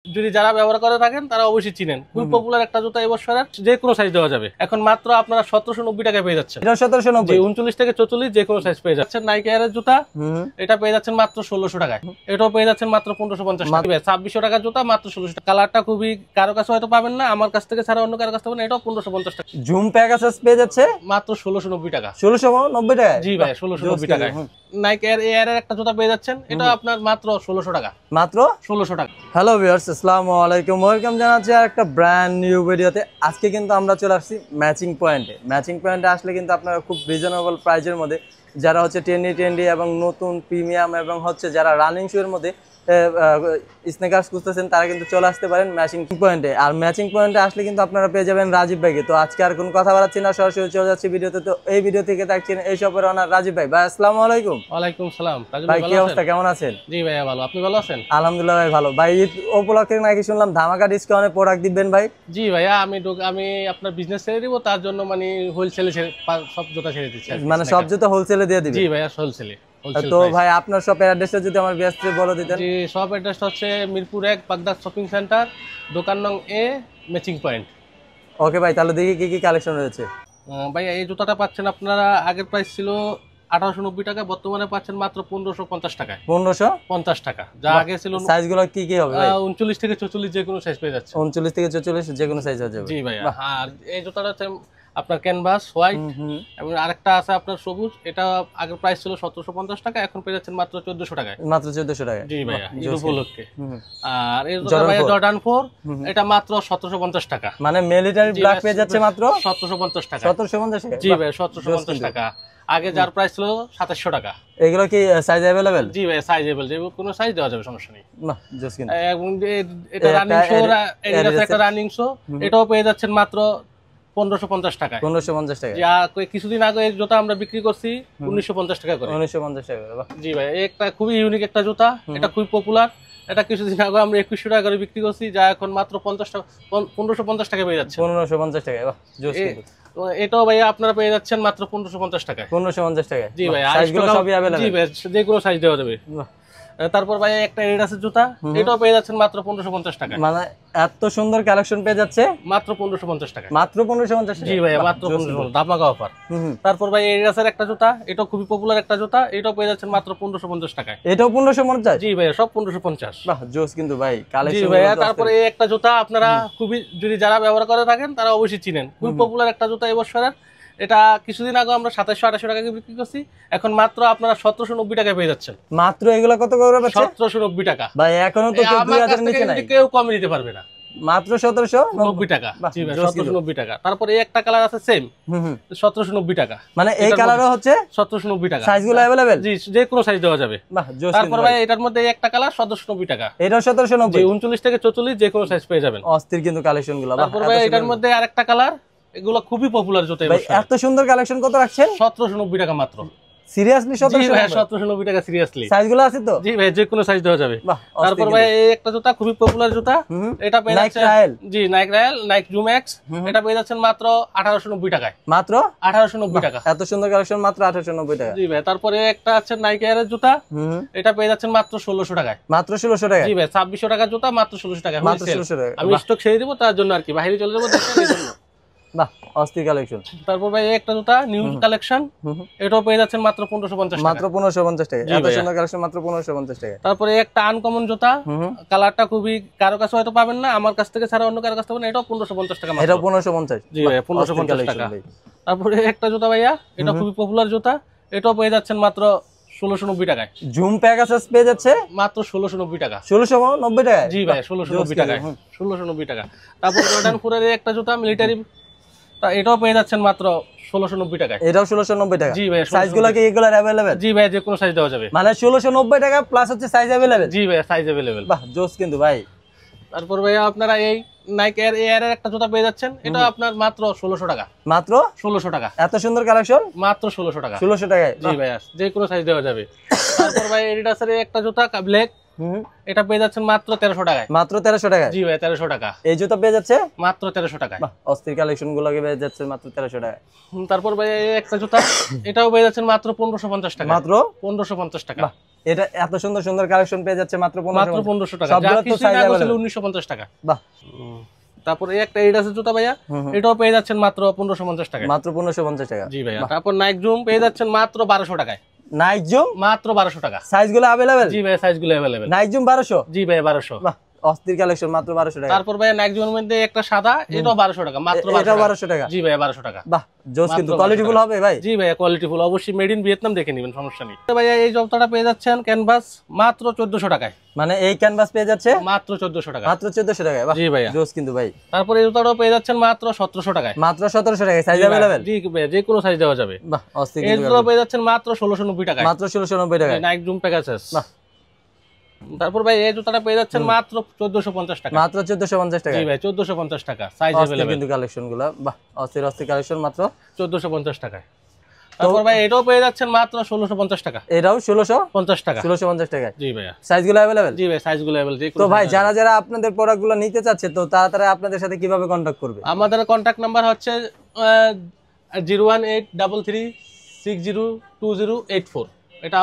যদি যারা ব্যবহার করে থাকেন তারা অবশ্যই চিনেন, খুব পপুলার একটা জুতা এবছরের, যে কোনো সাইজ দেওয়া যাবে। এখন মাত্র আপনারা 1790 টাকায় পেয়ে যাচ্ছেন। এটা 1790, 39 থেকে 44 যে কোনো সাইজ পেয়ে যাচ্ছেন। নাইকি এয়ারের জুতা, এটা পেয়ে যাচ্ছেন মাত্র 1600 টাকায়। এটাও পেয়ে যাচ্ছেন মাত্র 1550 টাকা। 2600 টাকার জুতা মাত্র 1600 টাকা। কালারটা খুবই, কারো কাছে হয়তো পাবেন না, আমার কাছ থেকে ছাড়া অন্য কারো কাছে পাবেন। এটাও 1550 টাকা। জুম প্যাগাসাস পেয়ে যাচ্ছে মাত্র 1690 টাকা। 1690 টাকায়? জি ভাই, 1690 টাকায়। নাইকি এয়ারের একটা জুতা পেয়ে যাচ্ছেন, এটা আপনার মাত্র 1600 টাকা। মাত্র 1600 টাকা। হ্যালো ভিউয়ার্স, আসসালামু আলাইকুম, ওয়েলকাম জানাচ্ছি আর একটা ব্র্যান্ড নিউ ভিডিওতে। আজকে কিন্তু আমরা চলে আসছি ম্যাচিং পয়েন্টে। ম্যাচিং পয়েন্টে আসলে কিন্তু আপনারা খুব রিজনেবল প্রাইজের মধ্যে, যারা হচ্ছে ট্রেন্ডি এবং নতুন প্রিমিয়াম এবং হচ্ছে যারা রানিং শু এর মধ্যে স্নেকার্স খুঁজতেছেন, তারা কিন্তু চলে আসতে পারেন ম্যাচিং পয়েন্টে। আর ম্যাচিং পয়েন্টে আসলে কিন্তু আপনারা পেয়ে যাবেন রাজীব ভাইকে। তো আজকে আর কোনো কথা বাড়াচ্ছি না, সরাসরি চলে যাচ্ছি ভিডিওতে। তো এই ভিডিও থেকে দেখছেন এই শপের ওনার রাজীব ভাই। ভাই আসসালামু আলাইকুম। ওয়ালাইকুম সালাম। ভাই কি অবস্থা, কেমন আছেন? জি ভাইয়া ভালো, আপনি ভালো আছেন? আলহামদুলিল্লাহ ভাই ভালো। ভাই ঈদ উপলক্ষে নাকি শুনলাম ধামাকা ডিসকাউন্টে প্রোডাক্ট দিবেন ভাই? জি ভাইয়া, আমি আপনার বিজনেস ছেড়ে দিব, তার জন্য মানে হোলসেলে সব জুতা ছেড়ে দিচ্ছি। মানে সব জুতা হোলসেলে দিয়ে দিবেন? জি ভাইয়া, হোলসেলে। তো ভাই আপনার শপের অ্যাড্রেসটা যদি আমার ব্যস্ত বলে দিতেন। জি, শপ অ্যাড্রেসটা হচ্ছে মিরপুর 1 বাগদা শপিং সেন্টার, দোকান নং এ, ম্যাচিং পয়েন্ট। ওকে ভাই, তাহলে দেখি কি কি কালেকশন রয়েছে। ভাইয়া এই জুতাটা পাচ্ছেন আপনারা, আগের প্রাইস ছিল 1890 টাকা, বর্তমানে পাচ্ছেন মাত্র 1550 টাকায়। 1550 টাকা, যা আগে ছিল। সাইজগুলো কি কি হবে ভাই? 39 থেকে 44 যে কোনো সাইজ পেয়ে যাচ্ছে। 39 থেকে 44 যে কোনো সাইজ হয়ে যাবে। জি ভাইয়া। আর এই জুতাটা হচ্ছে আপনার ক্যানভাস হোয়াইট, এবং আরেকটা আছে আপনার সবুজ। এটা আগের প্রাইস ছিল 1750 টাকা, এখন পেয়ে যাচ্ছেন মাত্র 1400 টাকায়। মাত্র 1400 টাকা? জি ভাইয়া, ঈদ উপলক্ষে। আর এই জুতা ভাইয়া জর্ডান 4, এটা মাত্র 1750 টাকা। মানে মিলিটারি ব্ল্যাক পেয়ে যাচ্ছে মাত্র 1750 টাকা। 1750 টাকা? জি ভাই, 1750 টাকা। আগে যার প্রাইস ছিল 2700 টাকা। এগুলো কি সাইজ अवेलेबल? জি ভাই, সাইজ अवेलेबल, যে কোনো সাইজ দেওয়া যাবে, সমস্যা নেই। বাহ, জোস। কিন্তু এবং এটা রানিং শো, এটা একটা রানিং শো, এটাও পেয়ে যাচ্ছেন মাত্র 1550 টাকায়। 1550 টাকা? যা কিছুদিন আগে এই জুতা আমরা বিক্রি করছি 1950 টাকা করে। 1950 টাকা? বাহ। জি ভাই, একটা খুবই ইউনিক একটা জুতা, এটা খুবই পপুলার। এটা কিছুদিন আগে আমরা 2100 টাকা করে বিক্রি করছি, যা এখন মাত্র 1550 টাকা পেয়ে যাচ্ছে। 1550 টাকা? বাহ, জোস। কিন্তু এটাও ভাইয়া আপনারা পেয়ে যাচ্ছেন মাত্র 1550 টাকায়। 1550 টাকা? জি ভাই, সাইজগুলো সবই अवेलेबल? জি ভাই, যে কোনো সাইজ দেওয়া যাবে। তারপর ভাই একটা এডিডাসের জুতা, এটাও পেয়ে যাচ্ছেন মাত্র 1550 টাকা। মানে এত সুন্দর কালেকশন পেয়ে যাচ্ছে মাত্র 1550 টাকা? মাত্র 1550 টাকা? জি ভাই, মাত্র 1550, ধামাকা অফার। তারপর ভাই এডিডাসের একটা জুতা, এটাও খুবই পপুলার একটা জুতা, এটাও পেয়ে যাচ্ছেন মাত্র 1550 টাকায়। এটাও 1550? জি ভাই, সব 1550। বাহ, জোস কিন্তু ভাই কালেকশন। জি ভাই, তারপরে এই একটা জুতা আপনারা খুবই, যদি যারা ব্যবহার করে থাকেন তারা অবশ্যই চিনেন, খুবই পপুলার একটা জুতা এবছরের। এটা কিছুদিন আগে আমরা 2700-2800 টাকা বিক্রি করছি, এখন মাত্র আপনারা 1790 টাকায় পেয়ে যাচ্ছেন। মাত্র? এগুলা কত করে পাচ্ছে? 1790 টাকা ভাই। এখনো তো 2000 নিচে নাই, কেউ কমে দিতে পারবে না। মাত্র 1790 টাকা। জি ভাই, 1790 টাকা। তারপরে এই একটা কালার আছে সেম, 1790 টাকা। মানে এই কালারও হচ্ছে 1790 টাকা। সাইজগুলো अवेलेबल? জি, যে কোনো সাইজ দেওয়া যাবে। বাহ, জোস। তারপর ভাই এটার মধ্যে একটা কালার 1790 টাকা। এটাও 1790? জি, 39 থেকে 44 যে কোনো সাইজ পেয়ে যাবেন। অস্থির কিন্তু কালেকশনগুলো। তারপর ভাই এটার মধ্যে আরেকটা কালার, এগুলো খুবই পপুলার জুতা। ভাই এত সুন্দর কালেকশন কত রাখছেন? 1790 টাকা মাত্র। সিরিয়াসলি? 1790 টাকা সিরিয়াসলি। সাইজগুলো আছে তো? জি ভাই, যে কোনো সাইজ দেওয়া যাবে। তারপর ভাই এই একটা জুতা খুবই পপুলার জুতা, এটা পেয়ে যাচ্ছেন জি Nike royal, Nike zoom X, এটা পেয়ে যাচ্ছেন মাত্র 1890 টাকায়। মাত্র 1890 টাকা? এত সুন্দর কালেকশন মাত্র 1890 টাকা? জি ভাই। তারপরে একটা আছে নাইক এয়ারের জুতা, এটা পেয়ে যাচ্ছেন মাত্র 1600 টাকায়। মাত্র 1600 টাকা? জি ভাই, 2600 টাকার জুতা মাত্র 1600 টাকা। মাত্র 1600 টাকা? আমি স্টক ছেড়ে দিব, তার জন্য আর কি, বাইরে চলে যাবো দেখতে, এই জন্য। বাহ, অস্থির কালেকশন। তারপর ভাই একটা জুতা নিউ কালেকশন, এটাও পেয়ে যাচ্ছেন মাত্র 1550 টাকা। মাত্র 1550 টাকা? এত সুন্দর কালেকশন মাত্র 1550 টাকা? তারপরে একটা আনকমন জুতা, কালারটা খুবই, কারো কাছে হয়তো পাবেন না, আমার কাছ থেকে ছাড়া অন্য কারো কাছে পাবেন। এটাও 1550 টাকা। এটাও 1550? জি ভাই, 1550 টাকা। তারপরে একটা জুতা ভাইয়া, এটা খুবই পপুলার জুতা, এটাও পেয়ে যাচ্ছেন মাত্র 1690 টাকায়। জুম প্যাগাসাস পেয়ে যাচ্ছে মাত্র 1690 টাকা। 1690 টাকা? জি ভাই, 1690 টাকায়। 1690 টাকা। তারপর জর্ডান 4 এর একটা জুতা মিলিটারি, এটাও পেয়ে যাচ্ছেন মাত্র 1690 টাকায়। এটাও 1690 টাকা? জি ভাই। সাইজগুলো কি এগুলার अवेलेबल? জি ভাই, যে কোনো সাইজ দেওয়া যাবে। মানে 1690 টাকা প্লাস হচ্ছে সাইজ अवेलेबल? জি ভাই, সাইজ अवेलेबल। বাহ, জোস কিন্তু ভাই। তারপর ভাই আপনারা এই নাইক এয়ার এর একটা জুতা পেয়ে যাচ্ছেন, এটা আপনার মাত্র 1600 টাকা। মাত্র 1600 টাকা? এত সুন্দর কালেকশন মাত্র 1600 টাকা? 1600 টাকায়? জি ভাই, যে কোনো সাইজ দেওয়া যাবে। তারপর ভাই এডিডাসের একটা জুতা ব্ল্যাক, এটা পেয়ে যাচ্ছেন মাত্র 1300 টাকায়। মাত্র 1300 টাকায়? জি ভাই 1300 টাকা। এই জুতা পেয়ে যাচ্ছে মাত্র 1300 টাকায়। বাহ, অস্থির কালেকশন গুলোকে পেয়ে যাচ্ছে মাত্র 1300 টাকায়। তারপর ভাই এই একটা জুতা, এটাও পেয়ে যাচ্ছেন মাত্র 1550 টাকা। মাত্র 1550 টাকা। বাহ, এটা এত সুন্দর সুন্দর কালেকশন পেয়ে যাচ্ছে মাত্র 1500 টাকা। সবগুলো যা তো কিছু সাইজ না अवेलेबल। 1950 টাকা। বাহ, তারপর এই একটা এডিডাসের জুতা ভাইয়া, এটাও পেয়ে যাচ্ছেন মাত্র 1550 টাকা। মাত্র 1550 টাকা। জি ভাইয়া। তারপর নাইক জুম পেয়ে যাচ্ছেন মাত্র 1200 টাকায়। নাইক জুম মাত্র 1200 টাকা। সাইজগুলো अवेलेबल? জি ভাইয়া সাইজগুলো अवेलेबल। নাইক জুম 1200? জি ভাইয়া 1200। বাহ, অস্থির কালেকশন মাত্র 1200 টাকা। তারপর ভাইয়া নাইক জুমের মধ্যে একটা সাদা, এটাও 1200 টাকা। মাত্র এটাও 1200 টাকা? জি ভাইয়া 1200 টাকা। বাহ, জোস, কিন্তু মাত্র কোয়ালিটি ফুল 1200 হবে ভাই? জি ভাইয়া কোয়ালিটি ফুল, অবশ্যই মেড ইন ভিয়েতনাম, দেখে নেবেন, সমস্যা নেই। তো ভাইয়া এই জুতাটা পেয়ে যাচ্ছেন ক্যানভাস মাত্র 1400 টাকায়। মানে এই ক্যানভাস পেয়ে যাচ্ছে মাত্র 1400 টাকা। মাত্র 1400 টাকায়? বাহ, জি ভাইয়া। জোস কিন্তু ভাই। তারপর এই জুতাটাও পেয়ে যাচ্ছেন মাত্র 1700 টাকায়। মাত্র 1700 টাকায়? সাইজ জি ভাইয়া, अवेलेबल? জি ভাইয়া, যে কোনো সাইজ দেওয়া যাবে। বাহ, অস্থির এই কিন্তু জুতাটাও পেয়ে যাচ্ছেন মাত্র 1690 টাকায়। মাত্র 1690 টাকায়? Nike Zoom Pegasus. বাহ। তারপর ভাই এই জুতাটা পেয়ে যাচ্ছেন মাত্র 1450 টাকা। মাত্র 1450 টাকা? জি ভাই 1450 টাকা, সাইজ অস্থির अवेलेबल। কিন্তু কালেকশন গুলো, বাহ, অস্থির অস্থির কালেকশন মাত্র 1450 টাকায়। তারপর ভাই এটাও পেয়ে যাচ্ছেন মাত্র 1650 টাকা। এটাও 50 টাকা। 1650 টাকায়? জি ভাইয়া। সাইজগুলো अवेलेबल? জি ভাই সাইজগুলো अवेलेबल। তো ভাই যারা যারা আপনাদের প্রোডাক্টগুলো নিতে চাচ্ছে, তো তাড়াতাড়ি আপনাদের সাথে কিভাবে কন্টাক্ট করবে? আমাদের কন্টাক্ট নাম্বার হচ্ছে 01833602084। এটা